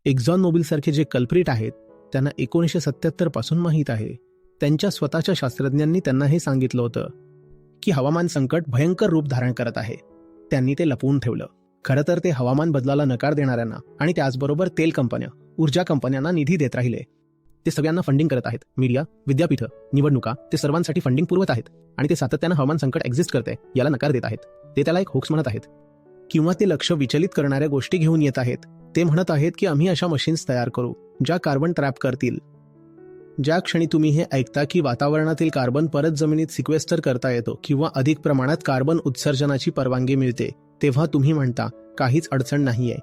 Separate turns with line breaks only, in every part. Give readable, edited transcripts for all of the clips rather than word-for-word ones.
एक्झॉन मोबिलसारखे जे कल्प्रिट आहेत त्यांना 1977 पासून माहीत आहे. त्यांच्या स्वतःच्या शास्त्रज्ञांनी त्यांना हे सांगितलं होतं की हवामान संकट भयंकर रूप धारण करत आहे. त्यांनी ते लपवून ठेवलं. खरं तर ते हवामान बदलाला नकार देणाऱ्यांना आणि त्याचबरोबर तेल कंपन्या, ऊर्जा कंपन्यांना निधी देत राहिले. ते सगळ्यांना फंडिंग करत आहेत. मीडिया, विद्यापीठं, निवडणुका, ते सर्वांसाठी फंडिंग पुरवत आहेत आणि ते सातत्यानं हवामान संकट एक्झिस्ट करते याला नकार देत आहेत. ते त्याला एक होक्स म्हणत आहेत. किंवा ते लक्ष विचलित करणाऱ्या गोष्टी घेऊन येत आहेत. ते म्हणत आहेत की आम्ही अशा मशीन्स तयार करू ज्या कार्बन ट्रॅप करतील. ज्या क्षणी तुम्ही हे ऐकता की वातावरणातील कार्बन परत जमिनीत सिक्वेस्टर करता येतो किंवा अधिक प्रमाणात कार्बन उत्सर्जनाची परवानगी मिळते, तेव्हा तुम्ही म्हणता काहीच अडचण नाहीये.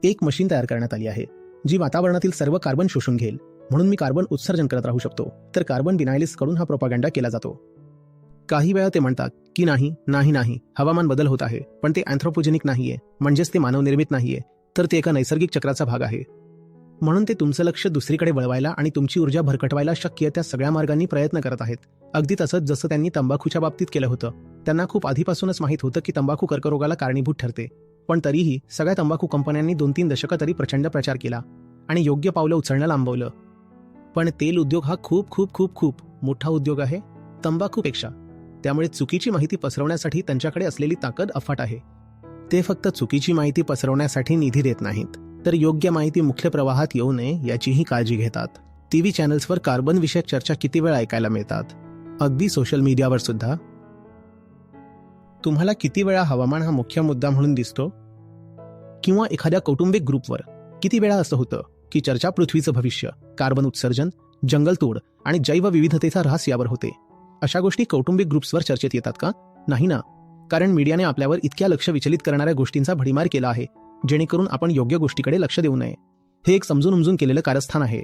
एक मशीन तयार करण्यात आली आहे जी वातावरणातील सर्व कार्बन शोषून घेईल, म्हणून मी कार्बन उत्सर्जन करत राहू शकतो. तर कार्बन डिनायलिस्ट कडून हा प्रोपागंडा केला जातो. काही वेळा ते म्हणतात की नाही, हवामान बदल होत आहे, पण ते अँथ्रोपोजेनिक नाहीये, म्हणजेच ते मानवनिर्मित नाहीये, तर ते एका नैसर्गिक चक्राचा भाग आहे. म्हणून ते तुमचं लक्ष दुसरीकडे वळवायला आणि तुमची ऊर्जा भरकटवायला शक्य त्या सगळ्या मार्गांनी प्रयत्न करत आहेत. अगदी तसंच जसं त्यांनी तंबाखूच्या बाबतीत केलं होतं. त्यांना खूप आधीपासूनच माहीत होतं की तंबाखू कर्करोगाला कारणीभूत ठरते, पण तरीही सगळ्या तंबाखू कंपन्यांनी 2-3 दशकं तरी प्रचंड प्रचार केला आणि योग्य पावलं उचलणं लांबवलं. पण तेल उद्योग हा खूप खूप खूप खूप मोठा उद्योग आहे तंबाखूपेक्षा. त्यामुळे चुकीची माहिती पसरवण्यासाठी त्यांच्याकडे असलेली ताकद अफाट आहे. ते फक्त चुकीची माहिती पसरवण्यासाठी निधी देत नाहीत, तर योग्य माहिती मुख्य प्रवाहात येऊ नये याचीही काळजी घेतात. टीव्ही चॅनल्सवर कार्बन विषयक चर्चा किती वेळ ऐकायला मिळतात, अगदी सोशल मीडियावर सुद्धा. तुम्हाला किती वेळा हवामान हा मुख्य मुद्दा म्हणून दिसतो? किंवा एखाद्या कौटुंबिक ग्रुपवर किती वेळा असं होतं की चर्चा पृथ्वीचं भविष्य, कार्बन उत्सर्जन, जंगलतोड आणि जैवविविधतेचा ऱ्हास यावर होते? अशा गोष्टी कौटुंबिक ग्रुप्सवर चर्चेत येतात का? नाही ना, कारण मीडियाने आपल्यावर इतक्या लक्ष विचलित करणाऱ्या गोष्टींचा भडीमार केला आहे जेणेकरून आपण योग्य गोष्टीकडे लक्ष देऊ नये. हे एक समजून उमजून केलेलं कारस्थान आहे.